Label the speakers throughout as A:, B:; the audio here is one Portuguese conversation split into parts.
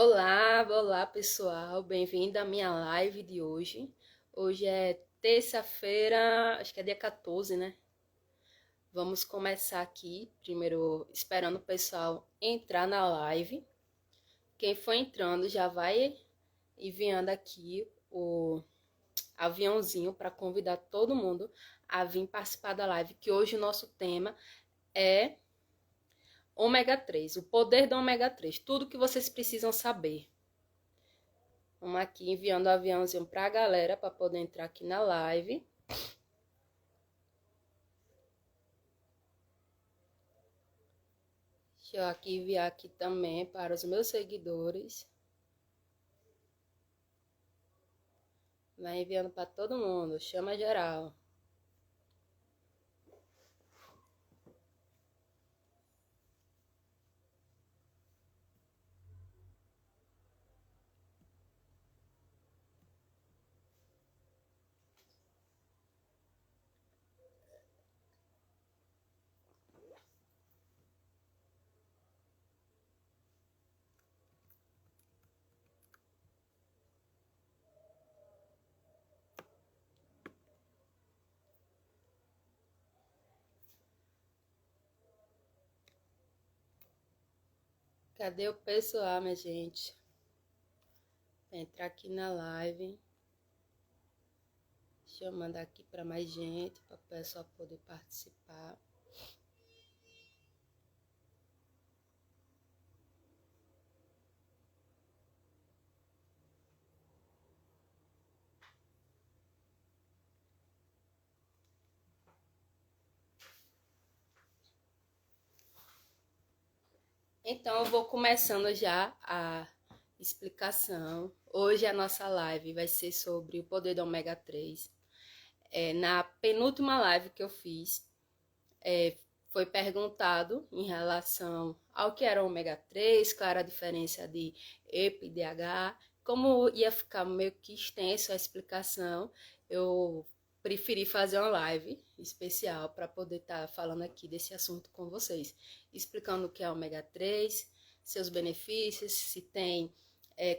A: Olá pessoal, bem-vindo à minha live de hoje. Hoje é terça-feira, acho que é dia 14, né? Vamos começar aqui, primeiro esperando o pessoal entrar na live. Quem for entrando já vai enviando aqui o aviãozinho para convidar todo mundo a vir participar da live, que hoje o nosso tema é ômega 3, o poder do ômega 3, tudo que vocês precisam saber. Vamos aqui enviando o aviãozinho para a galera para poder entrar aqui na live. Deixa eu aqui enviar aqui também para os meus seguidores. Vai enviando para todo mundo, chama geral. Cadê o pessoal, minha gente? Pra entrar aqui na live. Deixa eu mandar aqui para mais gente, para o pessoal poder participar. Então, eu vou começando já a explicação. Hoje a nossa live vai ser sobre o poder do ômega 3. Na penúltima live que eu fiz, foi perguntado em relação ao que era o ômega 3, qual era a diferença de EPA e DH. Como ia ficar meio que extenso a explicação, eu preferi fazer uma live especial para poder estar falando aqui desse assunto com vocês, explicando o que é ômega 3, seus benefícios, se tem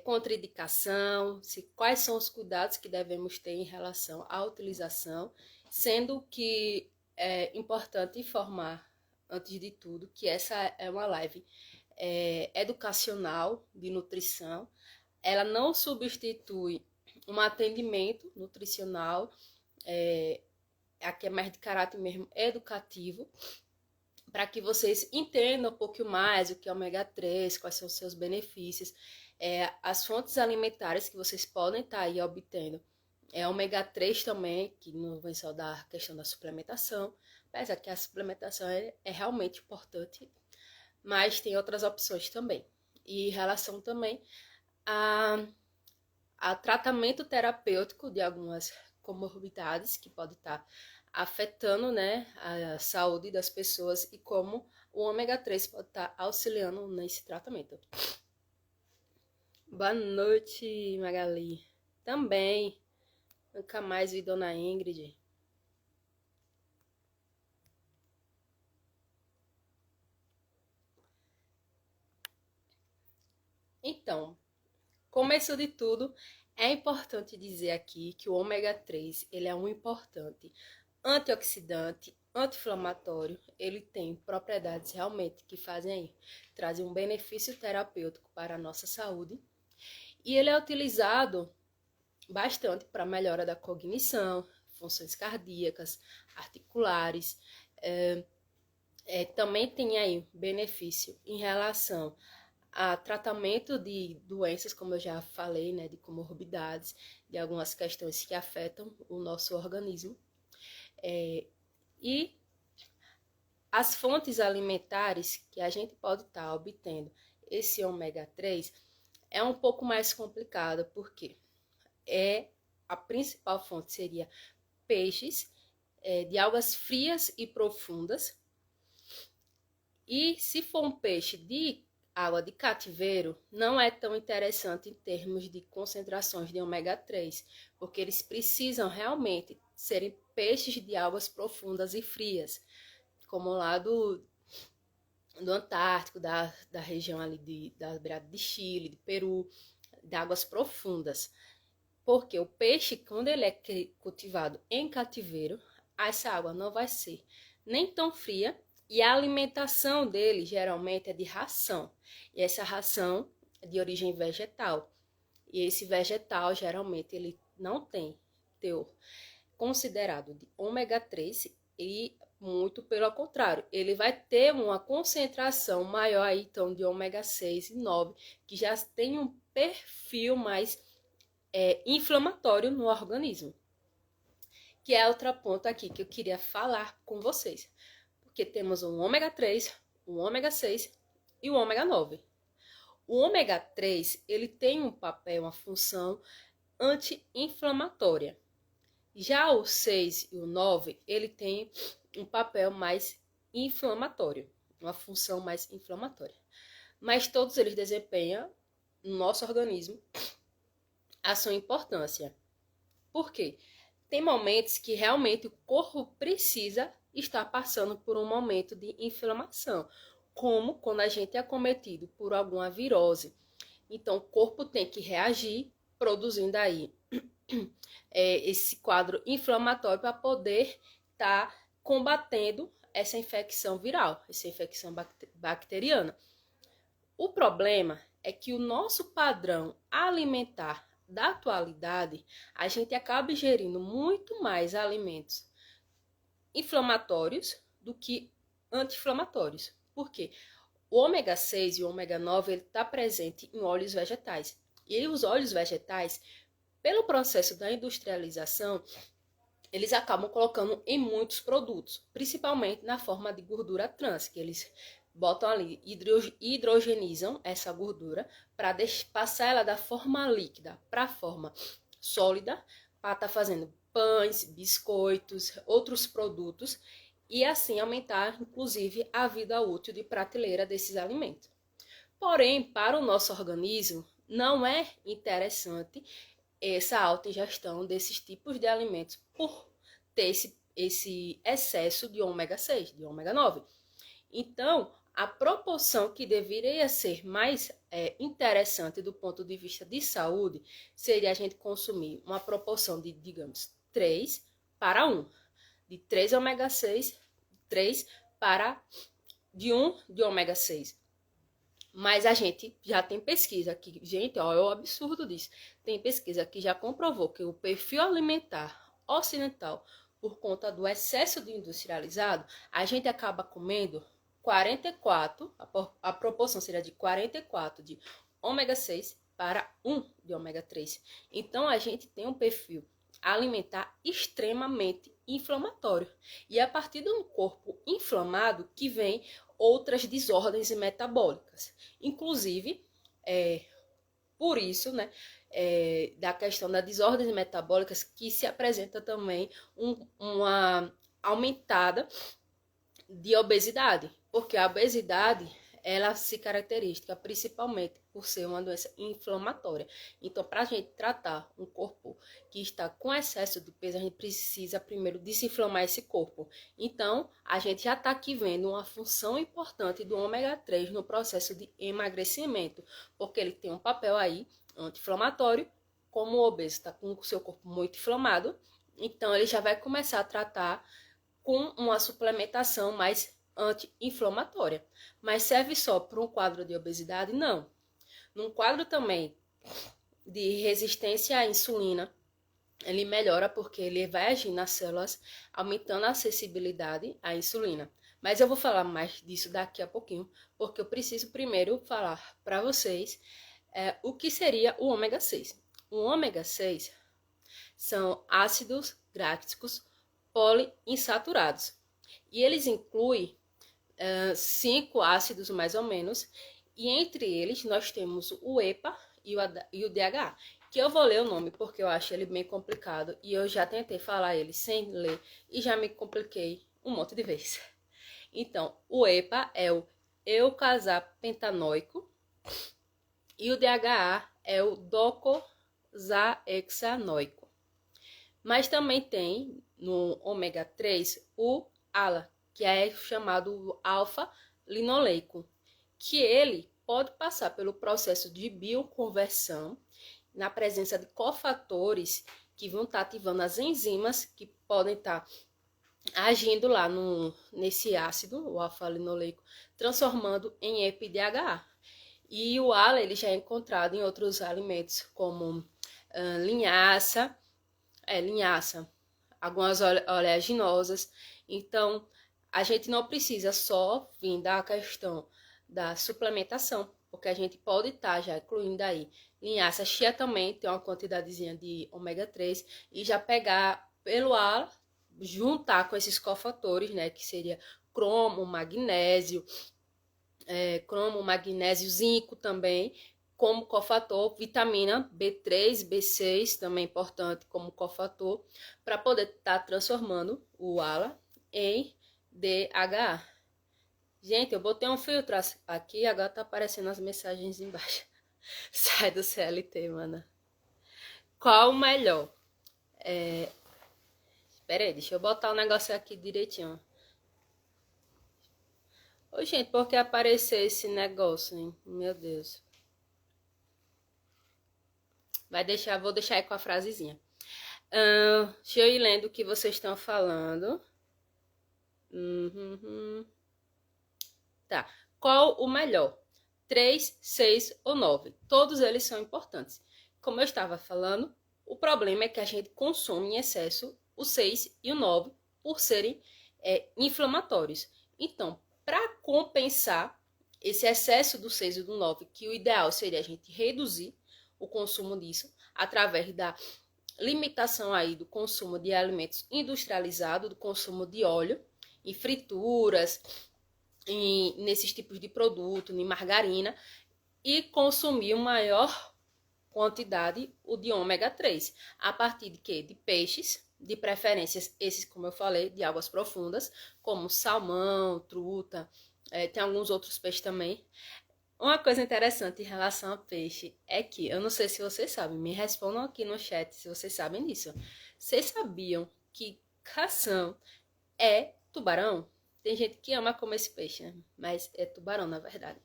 A: contraindicação, quais são os cuidados que devemos ter em relação à utilização, sendo que é importante informar, antes de tudo, que essa é uma live educacional de nutrição. Ela não substitui um atendimento nutricional, aqui é mais de caráter mesmo educativo, para que vocês entendam um pouco mais o que é ômega 3, quais são os seus benefícios, as fontes alimentares que vocês podem estar aí obtendo. Ômega 3 também, que não vem só da questão da suplementação, apesar que a suplementação é realmente importante, mas tem outras opções também. E em relação também a tratamento terapêutico de algumas comorbidades que pode estar afetando, né, a saúde das pessoas e como o ômega 3 pode estar auxiliando nesse tratamento. Boa noite, Magali. Também, nunca mais vi Dona Ingrid. Então, começo de tudo, é importante dizer aqui que o ômega 3 ele é um importante antioxidante, anti-inflamatório. Ele tem propriedades realmente que trazem um benefício terapêutico para a nossa saúde. E ele é utilizado bastante para a melhora da cognição, funções cardíacas, articulares. Também tem aí benefício em relação a tratamento de doenças, como eu já falei, né, de comorbidades, de algumas questões que afetam o nosso organismo. E as fontes alimentares que a gente pode estar obtendo esse ômega 3 é um pouco mais complicado, porque a principal fonte seria peixes, de algas frias e profundas. E se for um peixe de água de cativeiro, não é tão interessante em termos de concentrações de ômega 3, porque eles precisam realmente serem peixes de águas profundas e frias, como lá do Antártico, da região ali da beirada de Chile, de Peru, de águas profundas. Porque o peixe, quando ele é cultivado em cativeiro, essa água não vai ser nem tão fria e a alimentação dele geralmente é de ração. E essa ração é de origem vegetal. E esse vegetal geralmente ele não tem teor considerado de ômega 3 e muito pelo contrário, ele vai ter uma concentração maior aí, então, de ômega 6 e 9, que já tem um perfil mais inflamatório no organismo. Que é outro ponto aqui que eu queria falar com vocês. Porque temos o ômega 3, o ômega 6 e o ômega 9. O ômega 3, ele tem um papel, uma função anti-inflamatória. Já o 6 e o 9, ele tem um papel mais inflamatório, uma função mais inflamatória. Mas todos eles desempenham no nosso organismo a sua importância. Por quê? Tem momentos que realmente o corpo precisa estar passando por um momento de inflamação, como quando a gente é acometido por alguma virose. Então, o corpo tem que reagir, produzindo aí esse quadro inflamatório para poder estar combatendo essa infecção viral, essa infecção bacteriana. O problema é que o nosso padrão alimentar da atualidade, a gente acaba ingerindo muito mais alimentos inflamatórios do que anti-inflamatórios. Por quê? O ômega 6 e o ômega 9 está presente em óleos vegetais. E os óleos vegetais, pelo processo da industrialização, eles acabam colocando em muitos produtos, principalmente na forma de gordura trans, que eles botam ali, hidrogenizam essa gordura para passar ela da forma líquida para a forma sólida, para estar fazendo pães, biscoitos, outros produtos, e assim aumentar, inclusive, a vida útil de prateleira desses alimentos. Porém, para o nosso organismo, não é interessante essa alta ingestão desses tipos de alimentos por ter esse excesso de ômega 6, de ômega 9. Então, a proporção que deveria ser mais interessante do ponto de vista de saúde seria a gente consumir uma proporção de, digamos, 3 para 1. De 3 ômega 6, 3 para de 1 de ômega 6. Mas a gente já tem pesquisa que, gente, ó, é o absurdo disso. Tem pesquisa que já comprovou que o perfil alimentar ocidental, por conta do excesso de industrializado, a gente acaba comendo 44, a proporção seria de 44 de ômega 6 para 1 de ômega 3. Então, a gente tem um perfil alimentar extremamente inflamatório. E é a partir de um corpo inflamado que vem outras desordens metabólicas. Inclusive, por isso, né, da questão das desordens metabólicas que se apresenta também uma aumentada de obesidade, porque a obesidade ela se caracteriza principalmente por ser uma doença inflamatória. Então, para a gente tratar um corpo que está com excesso de peso, a gente precisa primeiro desinflamar esse corpo. Então, a gente já está aqui vendo uma função importante do ômega 3 no processo de emagrecimento, porque ele tem um papel aí anti-inflamatório. Como o obeso está com o seu corpo muito inflamado, então ele já vai começar a tratar com uma suplementação mais anti-inflamatória. Mas serve só para um quadro de obesidade? Não. Num quadro também de resistência à insulina, ele melhora porque ele vai agir nas células, aumentando a acessibilidade à insulina. Mas eu vou falar mais disso daqui a pouquinho, porque eu preciso primeiro falar para vocês o que seria o ômega 6. O ômega 6 são ácidos gráficos poliinsaturados. E eles incluem 5 ácidos mais ou menos, e entre eles nós temos o EPA e o DHA, que eu vou ler o nome porque eu acho ele bem complicado e eu já tentei falar ele sem ler e já me compliquei um monte de vezes. Então, o EPA é o eucasapentanoico e o DHA é o docosahexanoico. Mas também tem no ômega 3 o ALA, que é chamado alfa linoleico, que ele pode passar pelo processo de bioconversão na presença de cofatores que vão estar ativando as enzimas que podem estar agindo lá nesse ácido, o alfa-linoleico, transformando em EPDHA. E o ALA ele já é encontrado em outros alimentos, como linhaça, algumas oleaginosas. Então, a gente não precisa só vir da questão da suplementação, porque a gente pode estar já incluindo aí linhaça. Chia também tem uma quantidadezinha de ômega 3 e já pegar pelo ALA, juntar com esses cofatores, né, que seria cromo, magnésio, zinco também, como cofator, vitamina B3, B6, também importante como cofator, para poder estar transformando o ALA em DHA. Gente, eu botei um filtro aqui, agora tá aparecendo as mensagens embaixo. Sai do CLT, mano. Qual o melhor? Espera aí, deixa eu botar o negócio aqui direitinho. Ô, gente, por que apareceu esse negócio, hein? Meu Deus. Vou deixar aí com a frasezinha. Deixa eu ir lendo o que vocês estão falando. Tá. Qual o melhor? 3, 6 ou 9? Todos eles são importantes. Como eu estava falando, o problema é que a gente consome em excesso o 6 e o 9 por serem inflamatórios. Então, para compensar esse excesso do 6 e do 9, que o ideal seria a gente reduzir o consumo disso através da limitação aí do consumo de alimentos industrializados, do consumo de óleo em frituras, nesses tipos de produto, em margarina, e consumir uma maior quantidade o de ômega 3, a partir de quê? De peixes, de preferências esses, como eu falei, de águas profundas, como salmão, truta, tem alguns outros peixes também. Uma coisa interessante em relação a peixe é que, eu não sei se vocês sabem, me respondam aqui no chat se vocês sabem disso. Vocês sabiam que cação é tubarão? Tem gente que ama comer esse peixe, né? Mas é tubarão, na verdade.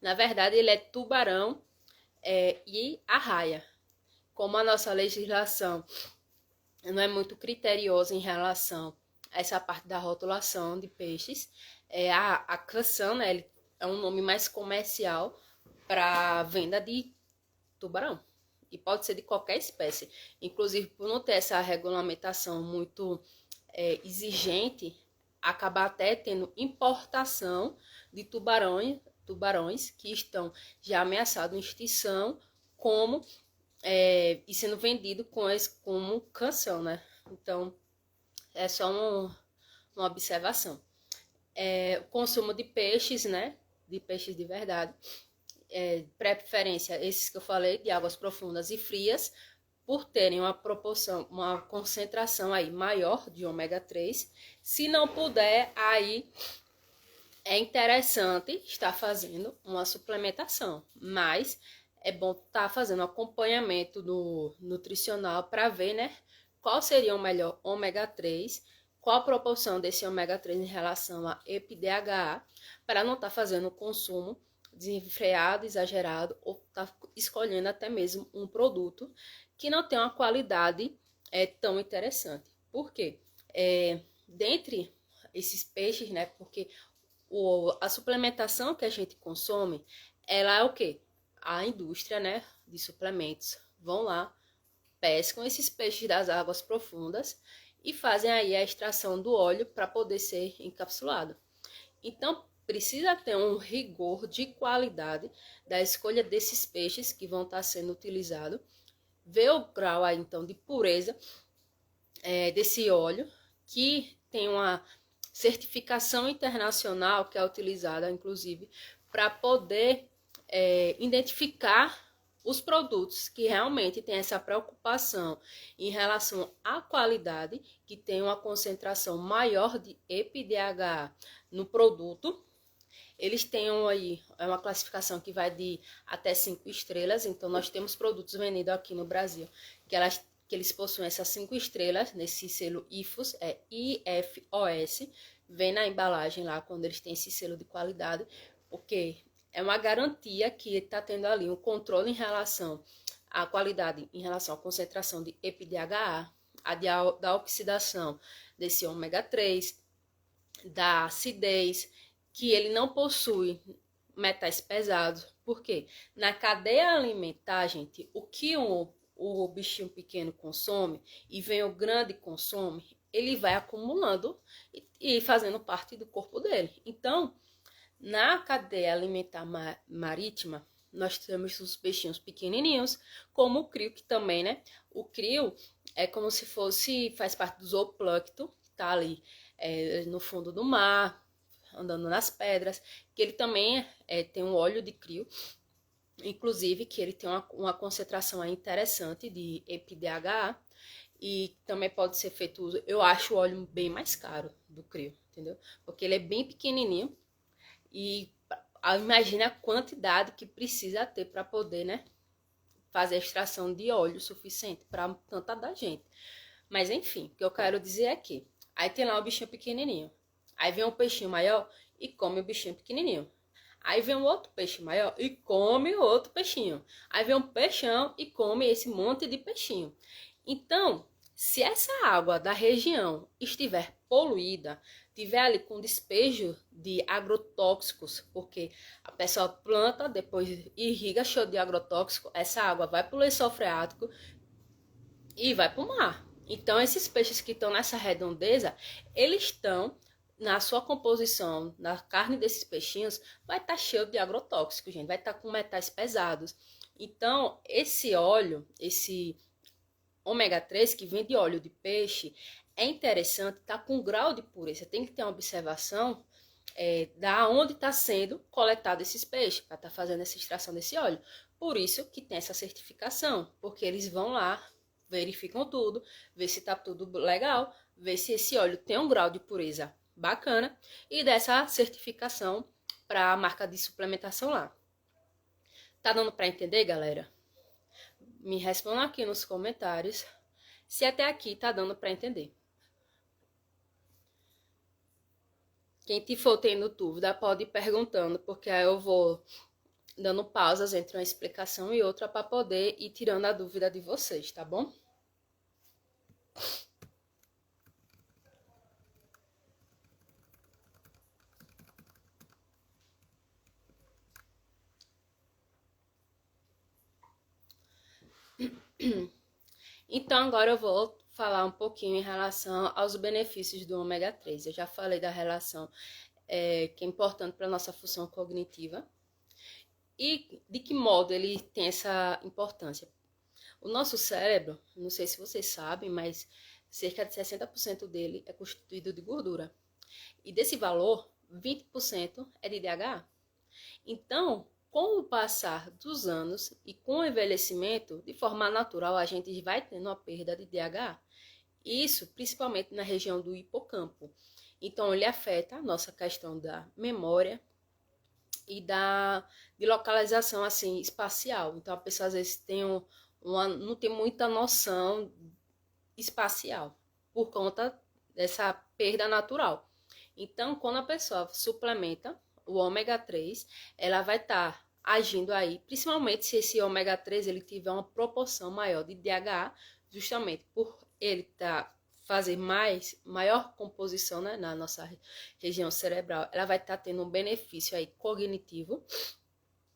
A: Na verdade, ele é tubarão e arraia. Como a nossa legislação não é muito criteriosa em relação a essa parte da rotulação de peixes, a cação, né, ele é um nome mais comercial para venda de tubarão. E pode ser de qualquer espécie. Inclusive, por não ter essa regulamentação muito exigente, acaba até tendo importação de tubarões que estão já ameaçados de extinção, e sendo vendido como cação, né? Então, é só uma observação. O consumo de peixes, né? De peixes de verdade. Preferência, esses que eu falei, de águas profundas e frias, por terem uma concentração aí maior de ômega 3. Se não puder, aí é interessante estar fazendo uma suplementação, mas é bom estar fazendo acompanhamento nutricional para ver, né, qual seria o melhor ômega 3, qual a proporção desse ômega 3 em relação a EPDHA, para não estar fazendo consumo desenfreado, exagerado, ou estar escolhendo até mesmo um produto que não tem uma qualidade tão interessante. Por quê? Dentre esses peixes, né, porque a suplementação que a gente consome, ela é o quê? A indústria, né, de suplementos vão lá, pescam esses peixes das águas profundas e fazem aí a extração do óleo para poder ser encapsulado. Então, precisa ter um rigor de qualidade da escolha desses peixes que vão estar sendo utilizados, ver o grau aí, então, de pureza desse óleo, que tem uma certificação internacional que é utilizada, inclusive, para poder identificar os produtos que realmente têm essa preocupação em relação à qualidade, que tem uma concentração maior de EPDHA no produto. Eles têm aí uma classificação que vai de até 5 estrelas, então nós temos produtos vendidos aqui no Brasil, que eles possuem essas 5 estrelas nesse selo IFOS, IFOS, vem na embalagem lá, quando eles têm esse selo de qualidade, porque é uma garantia que está tendo ali um controle em relação à qualidade, em relação à concentração de EPI-DHA, da oxidação desse ômega 3, da acidez, que ele não possui metais pesados. Por quê? Na cadeia alimentar, gente, o que o bichinho pequeno consome e vem o grande consome, ele vai acumulando e fazendo parte do corpo dele. Então, na cadeia alimentar marítima, nós temos os peixinhos pequenininhos, como o crio, que também, né? O crio é como se fosse, faz parte do zooplâncton, que tá ali no fundo do mar, andando nas pedras, que ele também tem um óleo de crio, inclusive que ele tem uma concentração interessante de EPI-DHA, e também pode ser feito uso. Eu acho o óleo bem mais caro do crio, entendeu? Porque ele é bem pequenininho e imagina a quantidade que precisa ter para poder, né, fazer a extração de óleo suficiente para tanta da gente. Mas enfim, o que eu quero dizer é que aí tem lá o bichinho pequenininho. Aí vem um peixinho maior e come o bichinho pequenininho. Aí vem um outro peixe maior e come o outro peixinho. Aí vem um peixão e come esse monte de peixinho. Então, se essa água da região estiver poluída, tiver ali com despejo de agrotóxicos, porque a pessoa planta, depois irriga cheio de agrotóxico, essa água vai para o lençol freático e vai para o mar. Então, esses peixes que estão nessa redondeza, eles estão, na sua composição, na carne desses peixinhos, vai estar cheio de agrotóxicos, gente, vai estar com metais pesados. Então, esse óleo, esse ômega 3 que vem de óleo de peixe, é interessante, tá com grau de pureza. Tem que ter uma observação da onde está sendo coletado esses peixes, para estar fazendo essa extração desse óleo. Por isso que tem essa certificação, porque eles vão lá, verificam tudo, vê se está tudo legal, vê se esse óleo tem um grau de pureza bacana e dessa certificação para a marca de suplementação lá. Tá dando para entender, galera? Me respondam aqui nos comentários se até aqui tá dando para entender. Quem for tendo dúvida pode ir perguntando, porque aí eu vou dando pausas entre uma explicação e outra para poder ir tirando a dúvida de vocês, tá bom? Então agora eu vou falar um pouquinho em relação aos benefícios do ômega 3. Eu já falei da relação que é importante para a nossa função cognitiva. E de que modo ele tem essa importância? O nosso cérebro, não sei se vocês sabem, mas cerca de 60% dele é constituído de gordura. E desse valor, 20% é de DHA. Então, com o passar dos anos e com o envelhecimento, de forma natural, a gente vai tendo uma perda de DHA. Isso principalmente na região do hipocampo. Então, ele afeta a nossa questão da memória e de localização assim, espacial. Então, a pessoa às vezes não tem muita noção espacial por conta dessa perda natural. Então, quando a pessoa suplementa o ômega 3, ela vai estar agindo aí, principalmente se esse ômega 3 ele tiver uma proporção maior de DHA, justamente por ele fazer maior composição, né, na nossa região cerebral, ela vai estar tendo um benefício aí cognitivo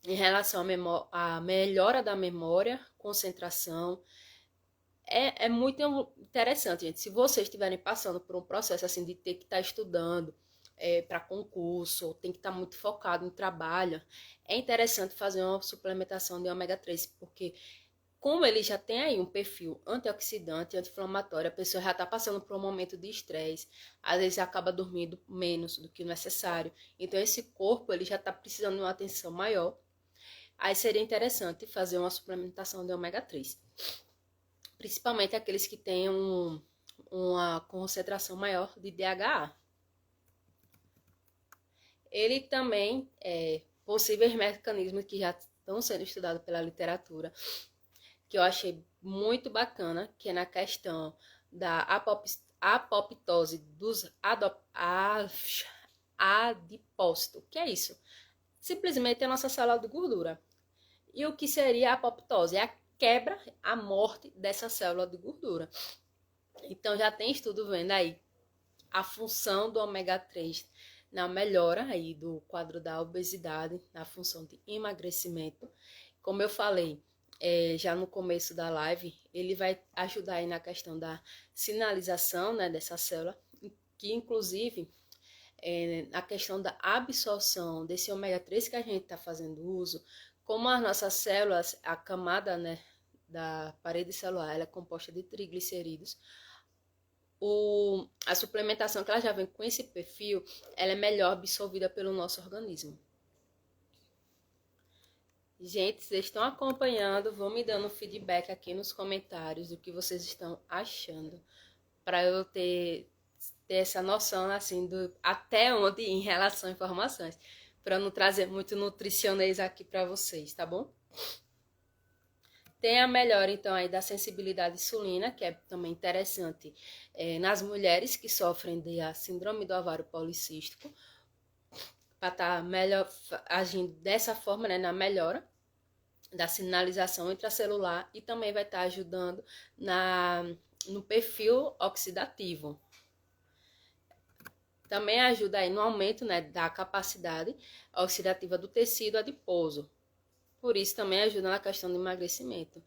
A: em relação à melhora da memória, concentração. É muito interessante, gente. Se vocês estiverem passando por um processo assim de ter que estar estudando para concurso, ou tem que estar muito focado no trabalho, é interessante fazer uma suplementação de ômega 3, porque como ele já tem aí um perfil antioxidante, anti-inflamatório, a pessoa já está passando por um momento de estresse, às vezes acaba dormindo menos do que o necessário. Então esse corpo ele já está precisando de uma atenção maior. Aí seria interessante fazer uma suplementação de ômega 3. Principalmente aqueles que têm uma concentração maior de DHA. Ele também possíveis mecanismos que já estão sendo estudados pela literatura, que eu achei muito bacana, que é na questão da apoptose dos adipócitos. O que é isso? Simplesmente a nossa célula de gordura. E o que seria a apoptose? É a quebra, a morte dessa célula de gordura. Então já tem estudo vendo aí a função do ômega 3 na melhora aí do quadro da obesidade, na função de emagrecimento. Como eu falei já no começo da live, ele vai ajudar aí na questão da sinalização, né, dessa célula, que inclusive a questão da absorção desse ômega 3 que a gente está fazendo uso, como as nossas células, a camada, né, da parede celular, ela é composta de triglicerídeos, a suplementação que ela já vem com esse perfil, ela é melhor absorvida pelo nosso organismo. Gente, vocês estão acompanhando, vão me dando feedback aqui nos comentários do que vocês estão achando, para eu ter essa noção, assim, do até onde ir em relação a informações, para não trazer muito nutricionês aqui para vocês, tá bom? Tem a melhora, então, aí da sensibilidade à insulina, que é também interessante nas mulheres que sofrem da síndrome do ovário policístico, para estar melhor agindo dessa forma, né, na melhora da sinalização intracelular, e também vai estar ajudando no perfil oxidativo. Também ajuda aí no aumento, né, da capacidade oxidativa do tecido adiposo. Por isso também ajuda na questão do emagrecimento.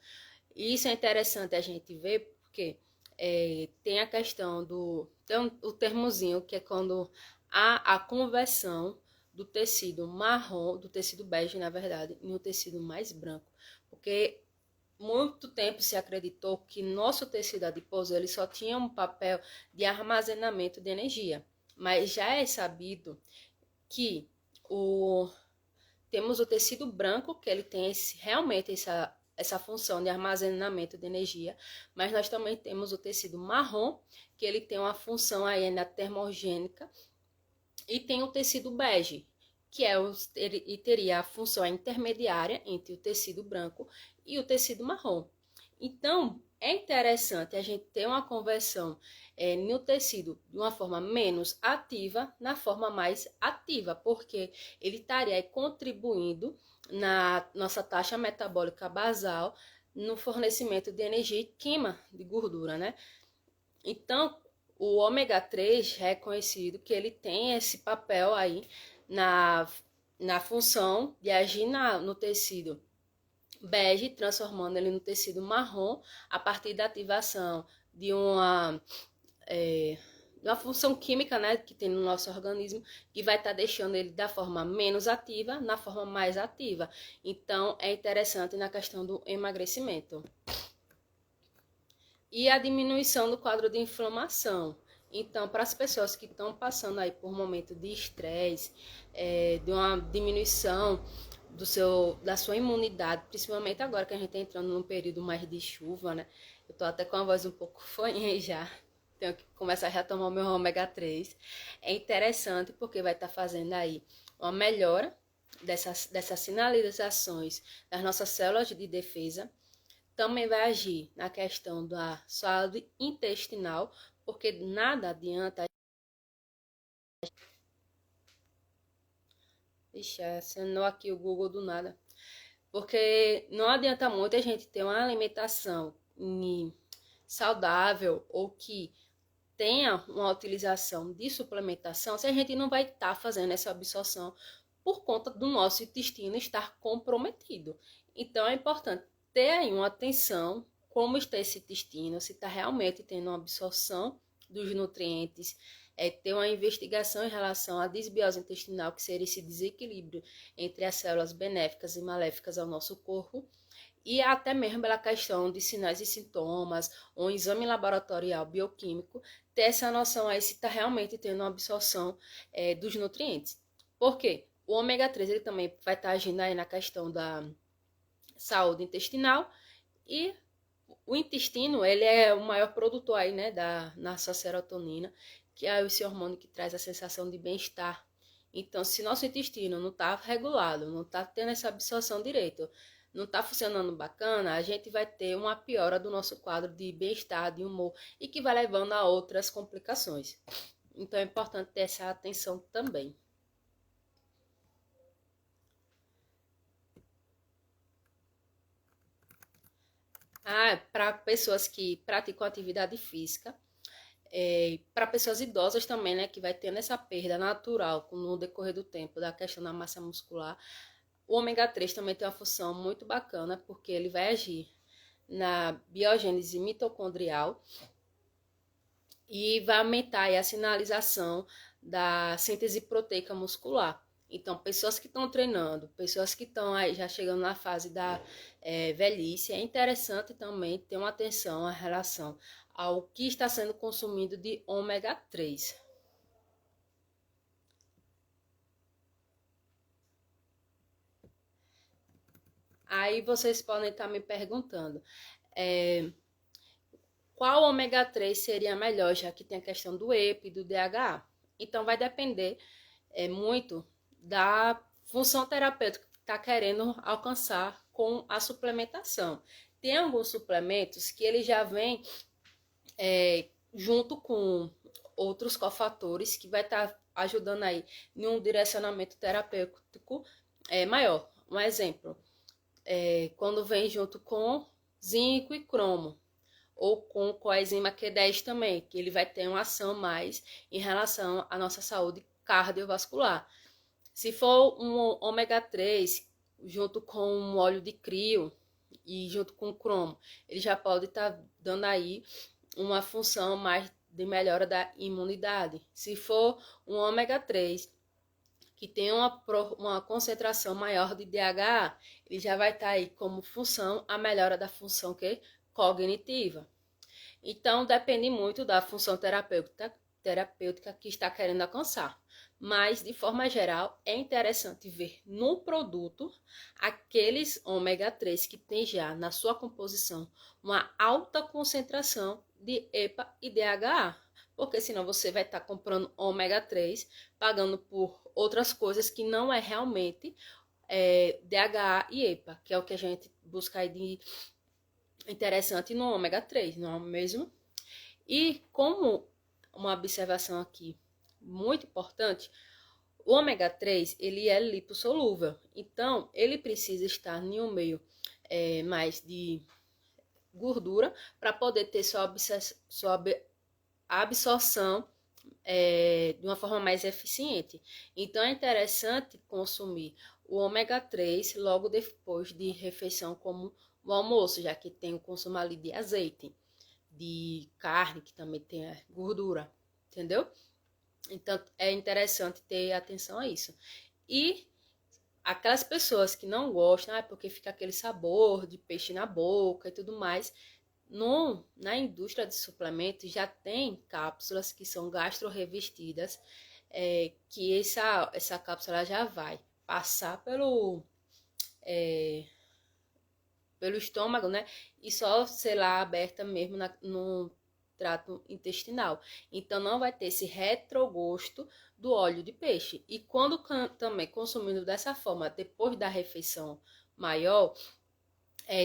A: E isso é interessante a gente ver porque tem a questão o termozinho, que é quando há a conversão do tecido marrom, do tecido bege, na verdade, em um tecido mais branco. Porque muito tempo se acreditou que nosso tecido adiposo ele só tinha um papel de armazenamento de energia. Mas já é sabido que temos o tecido branco, que ele tem realmente essa função de armazenamento de energia, mas nós também temos o tecido marrom, que ele tem uma função aí ainda termogênica, e tem o tecido bege, que ele teria a função intermediária entre o tecido branco e o tecido marrom. Então, é interessante a gente ter uma conversão no tecido de uma forma menos ativa na forma mais ativa, porque ele estaria contribuindo na nossa taxa metabólica basal no fornecimento de energia e queima de gordura, né? Então, o ômega 3 é reconhecido que ele tem esse papel aí na função de agir no tecido bege, transformando ele no tecido marrom a partir da ativação de uma função química, né, que tem no nosso organismo, que vai estar deixando ele da forma menos ativa na forma mais ativa. Então, é interessante na questão do emagrecimento. E a diminuição do quadro de inflamação. Então, para as pessoas que estão passando aí por um momento de estresse, de uma diminuição da sua imunidade, principalmente agora que a gente está entrando num período mais de chuva, né? Eu tô até com a voz um pouco fanha já. Tenho que começar a retomar o meu ômega 3. É interessante porque vai estar fazendo aí uma melhora dessas sinalizações das nossas células de defesa. Também vai agir na questão da saúde intestinal, porque nada adianta. Ixi, acionou aqui o Google do nada. Porque não adianta muito a gente ter uma alimentação saudável ou que tenha uma utilização de suplementação se a gente não vai estar fazendo essa absorção por conta do nosso intestino estar comprometido. Então é importante ter aí uma atenção como está esse intestino, se está realmente tendo uma absorção dos nutrientes, ter uma investigação em relação à disbiose intestinal, que seria esse desequilíbrio entre as células benéficas e maléficas ao nosso corpo, e até mesmo pela questão de sinais e sintomas, um exame laboratorial bioquímico, ter essa noção aí se está realmente tendo uma absorção dos nutrientes. Por quê? O ômega 3 ele também vai estar agindo aí na questão da saúde intestinal, e o intestino ele é o maior produtor aí, né, da nossa serotonina, que é esse hormônio que traz a sensação de bem-estar. Então, se nosso intestino não está regulado, não está tendo essa absorção direito não está funcionando bacana, a gente vai ter uma piora do nosso quadro de bem-estar, de humor, e que vai levando a outras complicações. Então é importante ter essa atenção também. Para pessoas que praticam atividade física, para pessoas idosas também, né, que vai tendo essa perda natural no decorrer do tempo da questão da massa muscular, o ômega 3 também tem uma função muito bacana, porque ele vai agir na biogênese mitocondrial e vai aumentar aí a sinalização da síntese proteica muscular. Então, pessoas que estão treinando, pessoas que estão aí já chegando na fase da velhice, é interessante também ter uma atenção em relação ao que está sendo consumido de ômega 3. Aí vocês podem estar me perguntando, qual ômega 3 seria melhor, já que tem a questão do EPA e do DHA? Então, vai depender muito da função terapêutica que está querendo alcançar com a suplementação. Tem alguns suplementos que ele já vem junto com outros cofatores que vai estar ajudando aí em um direcionamento terapêutico maior. Um exemplo, quando vem junto com zinco e cromo, ou com coenzima Q10 também, que ele vai ter uma ação mais em relação à nossa saúde cardiovascular. Se for um ômega 3 junto com um óleo de crio e junto com cromo, ele já pode estar dando aí uma função mais de melhora da imunidade. Se for um ômega 3 que tem uma concentração maior de DHA, ele já vai estar aí como função a melhora da função cognitiva. Então, depende muito da função terapêutica que está querendo alcançar. Mas, de forma geral, é interessante ver no produto aqueles ômega 3 que tem já na sua composição uma alta concentração de EPA e DHA. Porque senão você vai estar comprando ômega 3, pagando por outras coisas que não é realmente DHA e EPA, que é o que a gente busca aí de interessante no ômega 3, não é mesmo? E como uma observação aqui muito importante, o ômega 3 ele é lipossolúvel, então ele precisa estar em um meio mais de gordura para poder ter sua absorção de uma forma mais eficiente. Então é interessante consumir o ômega 3 logo depois de refeição, como o almoço, já que tem o consumo ali de azeite, de carne, que também tem gordura, entendeu? Então é interessante ter atenção a isso. E aquelas pessoas que não gostam, porque fica aquele sabor de peixe na boca e tudo mais, na indústria de suplementos já tem cápsulas que são gastro-revestidas, que essa cápsula já vai passar pelo estômago, né? E só ser lá aberta mesmo no trato intestinal. Então não vai ter esse retrogosto do óleo de peixe. E quando também consumindo dessa forma, depois da refeição maior,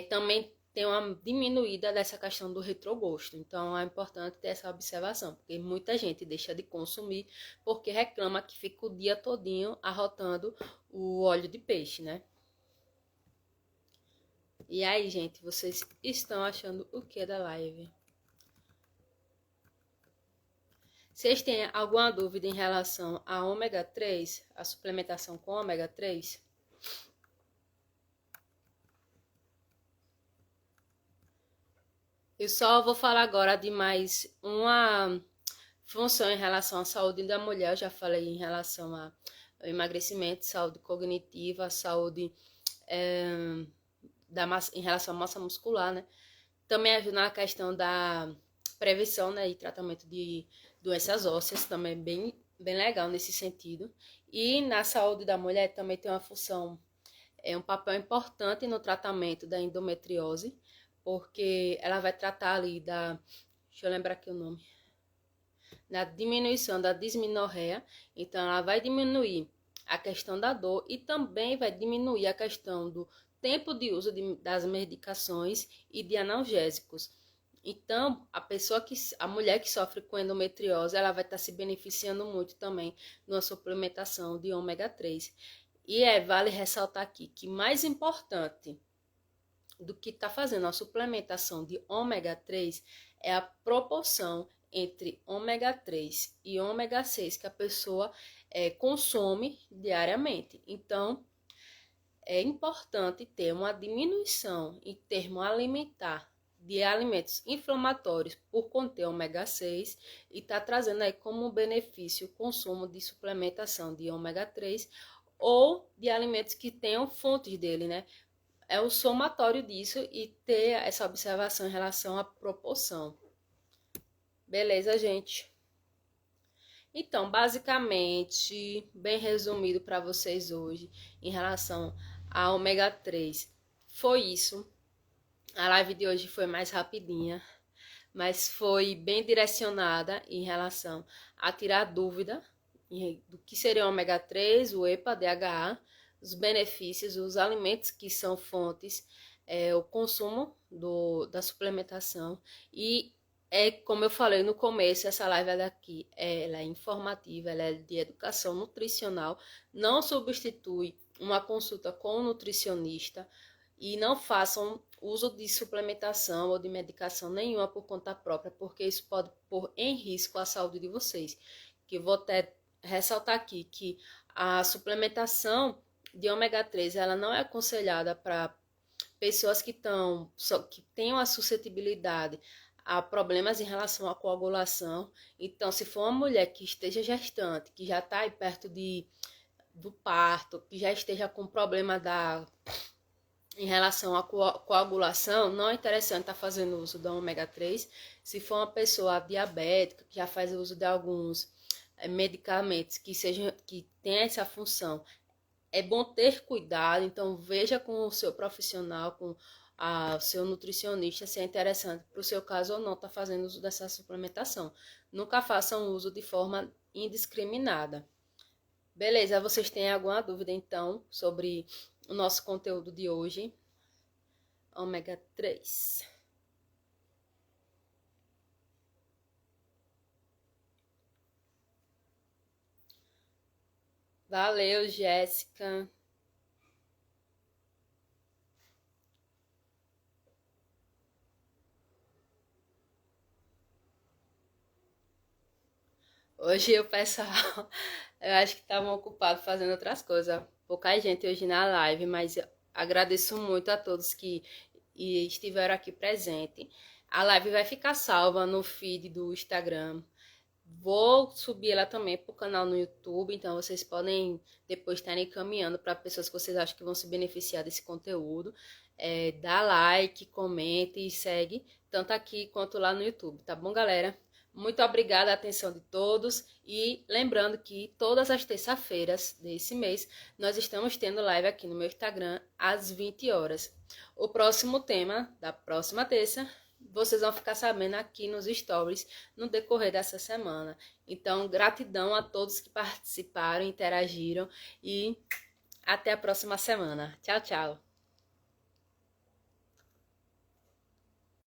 A: também tem uma diminuída dessa questão do retrogosto. Então é importante ter essa observação, porque muita gente deixa de consumir porque reclama que fica o dia todinho arrotando o óleo de peixe, né? E aí, gente, vocês estão achando o que da live? Vocês têm alguma dúvida em relação a ômega 3, a suplementação com ômega 3? Eu só vou falar agora de mais uma função em relação à saúde da mulher. Eu já falei em relação ao emagrecimento, saúde cognitiva, saúde em relação à massa muscular, né? Também ajuda na questão da prevenção, né, e tratamento de doenças ósseas, também é bem legal nesse sentido. E na saúde da mulher também tem uma função, um papel importante no tratamento da endometriose, porque ela vai tratar ali deixa eu lembrar aqui o nome, na diminuição da dismenorreia. Então ela vai diminuir a questão da dor e também vai diminuir a questão do tempo de uso das medicações e de analgésicos. Então, a mulher que sofre com endometriose, ela vai estar se beneficiando muito também de uma suplementação de ômega 3. E vale ressaltar aqui que mais importante do que está fazendo a suplementação de ômega 3 é a proporção entre ômega 3 e ômega 6 que a pessoa consome diariamente. Então, é importante ter uma diminuição em termo alimentar de alimentos inflamatórios por conter ômega 6 e está trazendo aí como benefício o consumo de suplementação de ômega 3 ou de alimentos que tenham fontes dele, né? É o somatório disso e ter essa observação em relação à proporção. Beleza, gente? Então, basicamente, bem resumido para vocês hoje em relação a ômega 3, foi isso. A live de hoje foi mais rapidinha, mas foi bem direcionada em relação a tirar dúvida do que seria o ômega 3, o EPA, DHA, os benefícios, os alimentos que são fontes, o consumo da suplementação e como eu falei no começo, essa live daqui, ela é informativa, ela é de educação nutricional, não substitui uma consulta com um nutricionista e não façam uso de suplementação ou de medicação nenhuma por conta própria, porque isso pode pôr em risco a saúde de vocês. Que eu vou até ressaltar aqui que a suplementação de ômega 3, ela não é aconselhada para pessoas que tenham a suscetibilidade a problemas em relação à coagulação. Então, se for uma mulher que esteja gestante, que já está aí perto do parto, que já esteja com problema em relação à coagulação, não é interessante estar fazendo uso do ômega 3. Se for uma pessoa diabética, que já faz uso de alguns medicamentos que tem essa função, é bom ter cuidado. Então, veja com o seu profissional, com o seu nutricionista, se é interessante para o seu caso ou não estar fazendo uso dessa suplementação. Nunca façam uso de forma indiscriminada. Beleza, vocês têm alguma dúvida então sobre o nosso conteúdo de hoje? Ômega 3. Valeu, Jéssica. Hoje o pessoal, eu acho que estavam ocupados fazendo outras coisas. Pouca gente hoje na live, mas eu agradeço muito a todos que estiveram aqui presentes. A live vai ficar salva no feed do Instagram. Vou subir ela também para o canal no YouTube, então vocês podem depois estar encaminhando para pessoas que vocês acham que vão se beneficiar desse conteúdo. Dá like, comente e segue, tanto aqui quanto lá no YouTube, tá bom, galera? Muito obrigada a atenção de todos e lembrando que todas as terças-feiras desse mês nós estamos tendo live aqui no meu Instagram às 20 horas. O próximo tema da próxima terça vocês vão ficar sabendo aqui nos stories no decorrer dessa semana. Então, gratidão a todos que participaram, interagiram e até a próxima semana. Tchau, tchau!